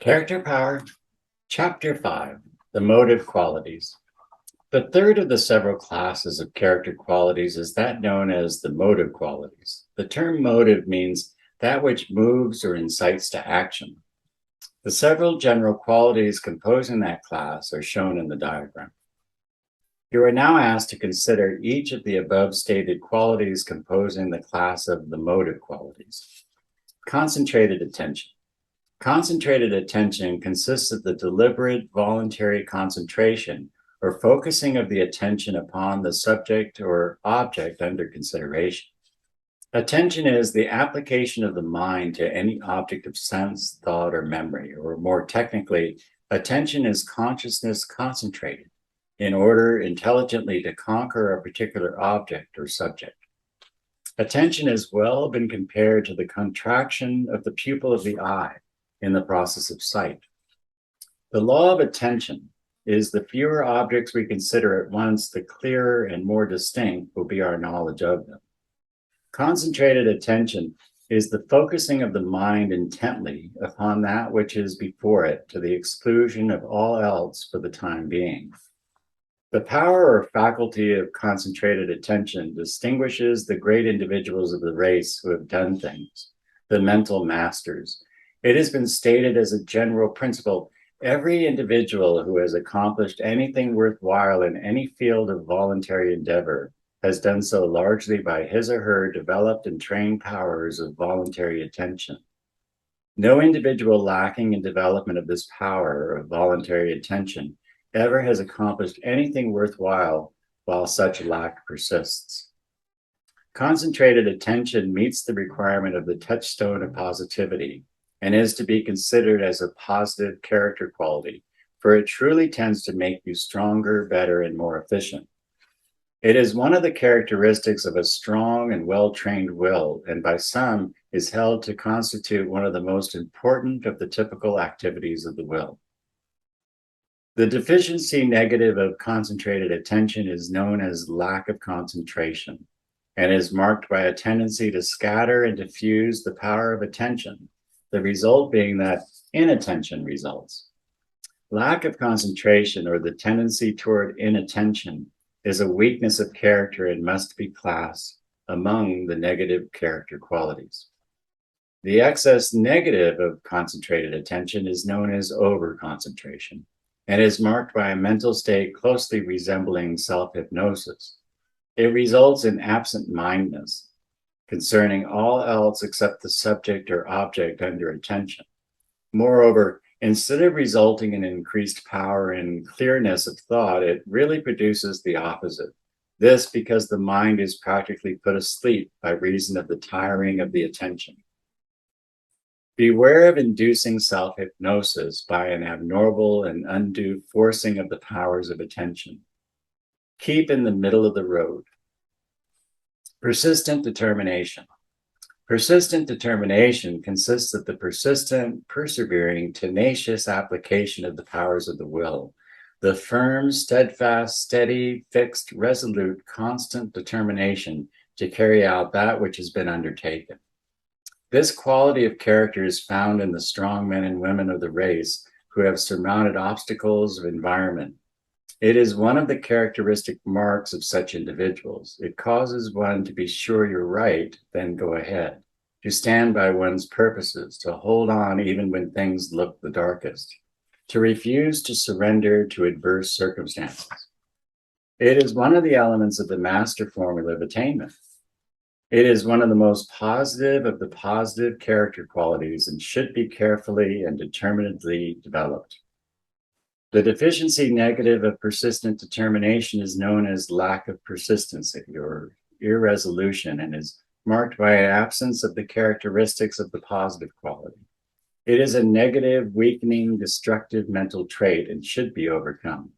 Character Power, Chapter 5, The Motive Qualities. The third of the several classes of character qualities is that known as the motive qualities. The term motive means that which moves or incites to action. The several general qualities composing that class are shown in the diagram. You are now asked to consider each of the above stated qualities composing the class of the motive qualities. Concentrated attention. Concentrated attention consists of the deliberate, voluntary concentration or focusing of the attention upon the subject or object under consideration. Attention is the application of the mind to any object of sense, thought, or memory, or more technically, attention is consciousness concentrated in order intelligently to conquer a particular object or subject. Attention has well been compared to the contraction of the pupil of the eye in the process of sight. The law of attention is the fewer objects we consider at once, the clearer and more distinct will be our knowledge of them. Concentrated attention is the focusing of the mind intently upon that which is before it to the exclusion of all else for the time being. The power or faculty of concentrated attention distinguishes the great individuals of the race who have done things, the mental masters. It has been stated as a general principle, every individual who has accomplished anything worthwhile in any field of voluntary endeavor has done so largely by his or her developed and trained powers of voluntary attention. No individual lacking in development of this power of voluntary attention ever has accomplished anything worthwhile while such lack persists. Concentrated attention meets the requirement of the touchstone of positivity and is to be considered as a positive character quality, for it truly tends to make you stronger, better, and more efficient. It is one of the characteristics of a strong and well-trained will, and by some is held to constitute one of the most important of the typical activities of the will. The deficiency negative of concentrated attention is known as lack of concentration, and is marked by a tendency to scatter and diffuse the power of attention, the result being that inattention results. Lack of concentration, or the tendency toward inattention, is a weakness of character and must be classed among the negative character qualities. The excess negative of concentrated attention is known as overconcentration and is marked by a mental state closely resembling self-hypnosis. It results in absent-mindedness concerning all else except the subject or object under attention. Moreover, instead of resulting in increased power and clearness of thought, it really produces the opposite. This because the mind is practically put asleep by reason of the tiring of the attention. Beware of inducing self-hypnosis by an abnormal and undue forcing of the powers of attention. Keep in the middle of the road. Persistent determination. Persistent determination consists of the persistent, persevering, tenacious application of the powers of the will, the firm, steadfast, steady, fixed, resolute, constant determination to carry out that which has been undertaken. This quality of character is found in the strong men and women of the race who have surmounted obstacles of environment. It is one of the characteristic marks of such individuals. It causes one to be sure you're right, then go ahead, to stand by one's purposes, to hold on even when things look the darkest, to refuse to surrender to adverse circumstances. It is one of the elements of the master formula of attainment. It is one of the most positive of the positive character qualities and should be carefully and determinedly developed. The deficiency negative of persistent determination is known as lack of persistency or irresolution and is marked by an absence of the characteristics of the positive quality. It is a negative, weakening, destructive mental trait and should be overcome.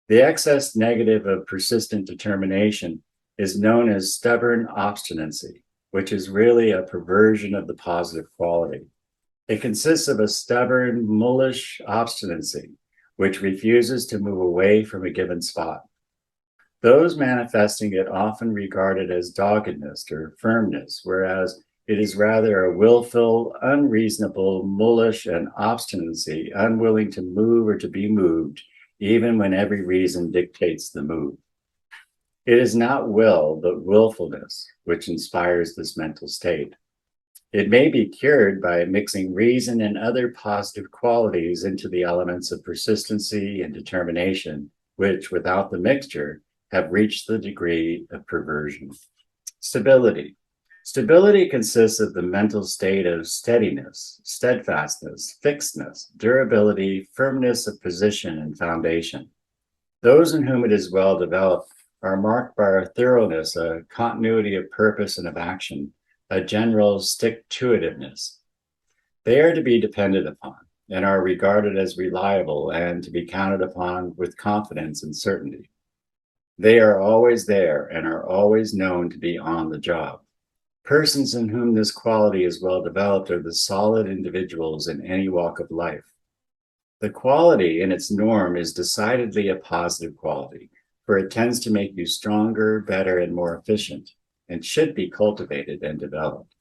The excess negative of persistent determination is known as stubborn obstinacy, which is really a perversion of the positive quality. It consists of a stubborn, mulish obstinacy, which refuses to move away from a given spot. Those manifesting it often regard it as doggedness or firmness, whereas It is rather a willful, unreasonable, mulish, and obstinacy, unwilling to move or to be moved, even when every reason dictates the move. It is not will, but willfulness, which inspires this mental state. It may be cured by mixing reason and other positive qualities into the elements of persistency and determination, which, without the mixture, have reached the degree of perversion. Stability. Stability consists of the mental state of steadiness, steadfastness, fixedness, durability, firmness of position and foundation. Those in whom it is well developed are marked by a thoroughness, a continuity of purpose and of action, a general stick-to-itiveness. They are to be depended upon and are regarded as reliable and to be counted upon with confidence and certainty. They are always there and are always known to be on the job. Persons in whom this quality is well developed are the solid individuals in any walk of life. The quality in its norm is decidedly a positive quality, for it tends to make you stronger, better, and more efficient, and should be cultivated and developed.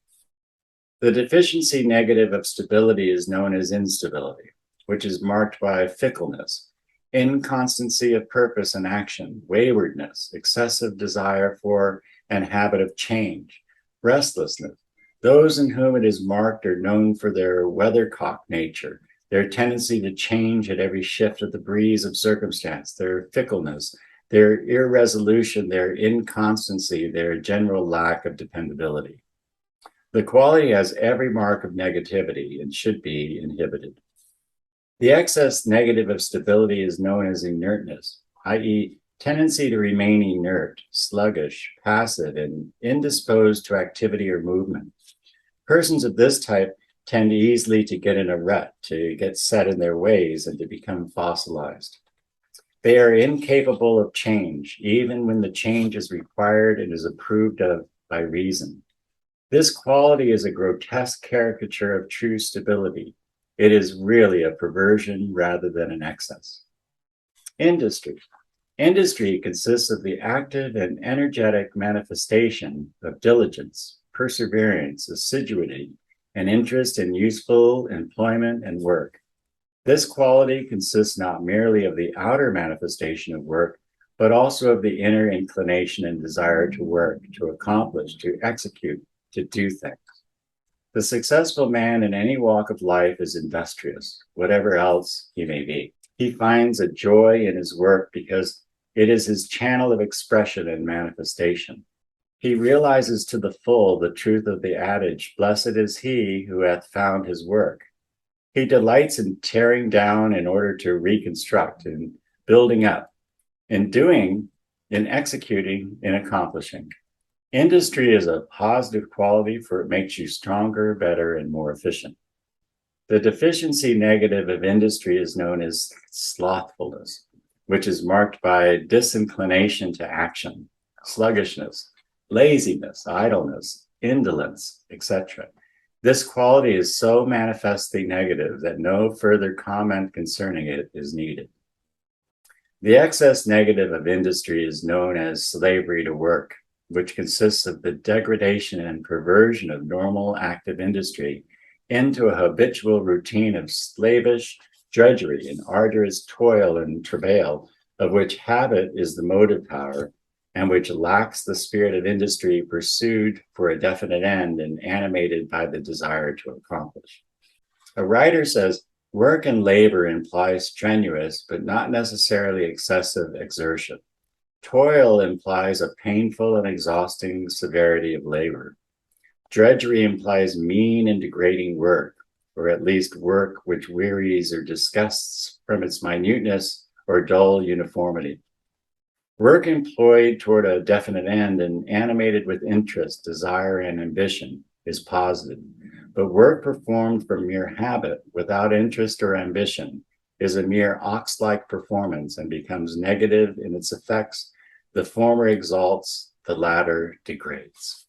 The deficiency negative of stability is known as instability, which is marked by fickleness, inconstancy of purpose and action, waywardness, excessive desire for and habit of change, restlessness. Those in whom it is marked are known for their weathercock nature, their tendency to change at every shift of the breeze of circumstance, their fickleness, their irresolution, their inconstancy, their general lack of dependability. The quality has every mark of negativity and should be inhibited. The excess negative of stability is known as inertness, i.e., tendency to remain inert, sluggish, passive, and indisposed to activity or movement. Persons of this type tend easily to get in a rut, to get set in their ways, and to become fossilized. They are incapable of change, even when the change is required and is approved of by reason. This quality is a grotesque caricature of true stability. It is really a perversion rather than an excess. Industry. Industry consists of the active and energetic manifestation of diligence, perseverance, assiduity, and interest in useful employment and work. This quality consists not merely of the outer manifestation of work, but also of the inner inclination and desire to work, to accomplish, to execute, to do things. The successful man in any walk of life is industrious, whatever else he may be. He finds a joy in his work because it is his channel of expression and manifestation. He realizes to the full the truth of the adage, "Blessed is he who hath found his work." He delights in tearing down in order to reconstruct, in building up, in doing, in executing, in accomplishing. Industry is a positive quality, for it makes you stronger, better, and more efficient. The deficiency negative of industry is known as slothfulness, which is marked by disinclination to action, sluggishness, laziness, idleness, indolence, etc. This quality is so manifestly negative that no further comment concerning it is needed. The excess negative of industry is known as slavery to work, which consists of the degradation and perversion of normal active industry into a habitual routine of slavish drudgery and arduous toil and travail, of which habit is the motive power, and which lacks the spirit of industry pursued for a definite end and animated by the desire to accomplish. A writer says, work and labor imply strenuous, but not necessarily excessive exertion. Toil implies a painful and exhausting severity of labor. Drudgery implies mean and degrading work, or at least work which wearies or disgusts from its minuteness or dull uniformity. Work employed toward a definite end and animated with interest, desire, and ambition is positive, but work performed from mere habit without interest or ambition is a mere ox-like performance and becomes negative in its effects. The former exalts, the latter degrades.